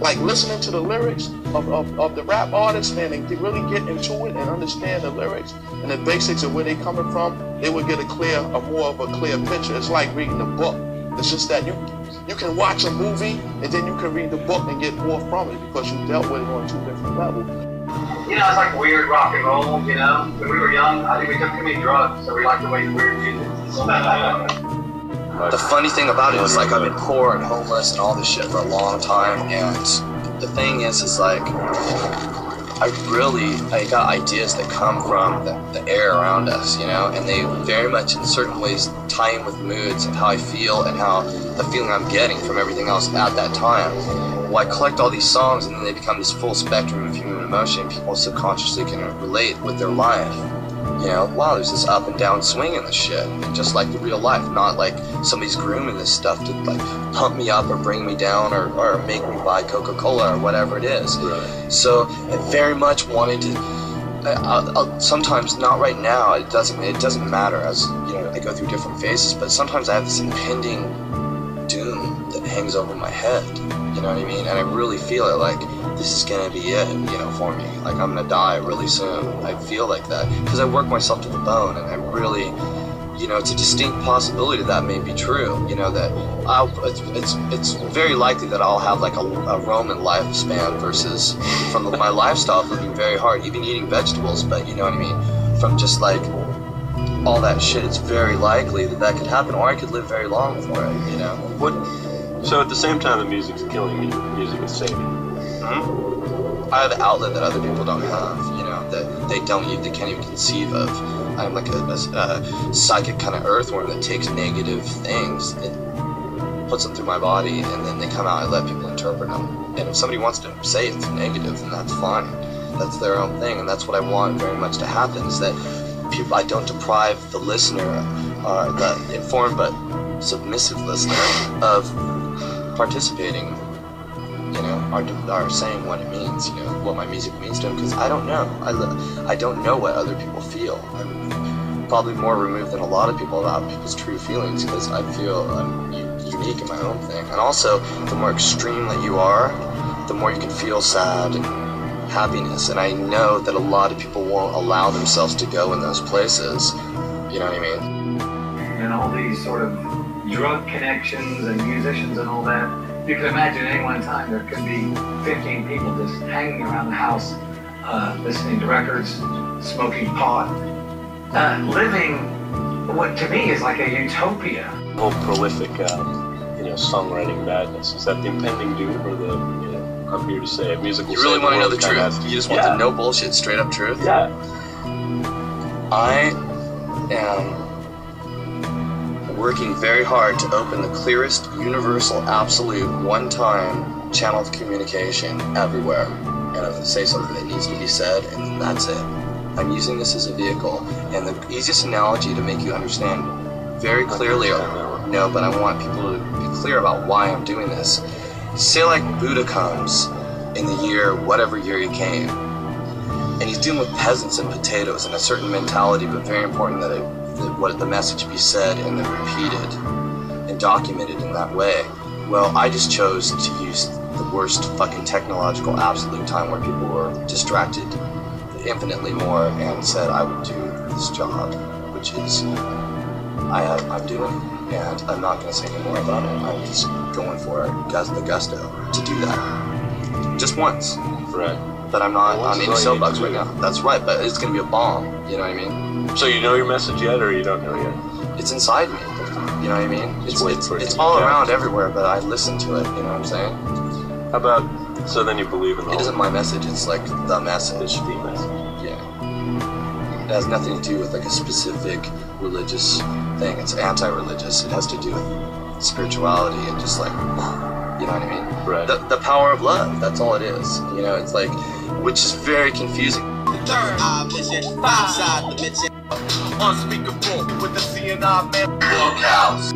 like listening to the lyrics of the rap artists, man, and really get into it and understand the lyrics and the basics of where they coming from, they would get more of a clear picture. It's like reading a book. It's just that you can watch a movie and then you can read the book and get more from it because you dealt with it on 2 different levels. You know, it's like weird rock and roll, you know? When we were young, I think we took too many drugs, so we like to make weird music. The funny thing about it is, like, I've been poor and homeless and all this shit for a long time, and the thing is like, I got ideas that come from the air around us, you know, and they very much in certain ways tie in with moods and how I feel and how the feeling I'm getting from everything else at that time. Well, I collect all these songs and then they become this full spectrum of human emotion. People subconsciously can relate with their life. You know, wow, there's this up and down swing in this shit, just like the real life, not like somebody's grooming this stuff to like pump me up or bring me down or make me buy Coca-Cola or whatever it is. Right. So I very much wanted to, sometimes, not right now, it doesn't matter as, you know, I go through different phases, but sometimes I have this impending doom that hangs over my head, you know what I mean? And I really feel it, like, this is gonna be it, you know, for me. Like, I'm gonna die really soon. I feel like that because I work myself to the bone, and I really, you know, it's a distinct possibility that may be true. You know, that it's very likely that I'll have like a Roman lifespan versus from my lifestyle working very hard, even eating vegetables. But you know what I mean? From just like all that shit, it's very likely that could happen, or I could live very long for it. You know. So at the same time, the music's killing you. The music is saving you. I have an outlet that other people don't have, you know, that they can't even conceive of. I'm like a psychic kind of earthworm that takes negative things and puts them through my body, and then they come out and let people interpret them. And if somebody wants to say it's negative, then that's fine. That's their own thing, and that's what I want very much to happen, is that I don't deprive the listener, or the informed but submissive listener, of participating, you know, are saying what it means, you know, what my music means to them, because I don't know. I don't know what other people feel. I'm probably more removed than a lot of people about people's true feelings, because I feel I'm unique in my own thing. And also, the more extreme that you are, the more you can feel sad and happiness. And I know that a lot of people won't allow themselves to go in those places. You know what I mean? And all these sort of drug connections and musicians and all that. You can imagine at any one time there could be 15 people just hanging around the house, listening to records, smoking pot, living what to me is like a utopia. Whole prolific, you know, songwriting madness. Is that the impending doom, or the, you know, I'm here to say it? Music will You really save want to know world the kind truth? of- You just want the no bullshit, straight up truth? Yeah. I am working very hard to open the clearest, universal, absolute, one-time channel of communication everywhere. And I'm going to say something that needs to be said, and that's it. I'm using this as a vehicle, and the easiest analogy to make you understand very clearly, no, but I want people to be clear about why I'm doing this. Say like Buddha comes in the year, whatever year he came, and he's dealing with peasants and potatoes and a certain mentality, but very important that what the message be said and then repeated and documented in that way. Well, I just chose to use the worst fucking technological absolute time where people were distracted infinitely more, and said I would do this job, which is I'm doing, and I'm not going to say any more about it. I'm just going for it, the gusto to do that just once. Right. But I'm not on any all you soapbox need to right do. now. That's right, but it's going to be a bomb. You know what I mean? So you know your message yet, or you don't know yet? It's inside me. You know what I mean? Just wait for it It's to all come. around everywhere, but I listen to it. You know what I'm saying? How about, so then you believe in all It isn't my message. It's like the message. It's the message. Yeah. It has nothing to do with like a specific religious thing. It's anti-religious. It has to do with spirituality and just like, you know what I mean? Right. The power of love. That's all it is. You know, it's like, which is very confusing. Third eye vision, five side dimension. Unspeakable with the CNI man. Cows.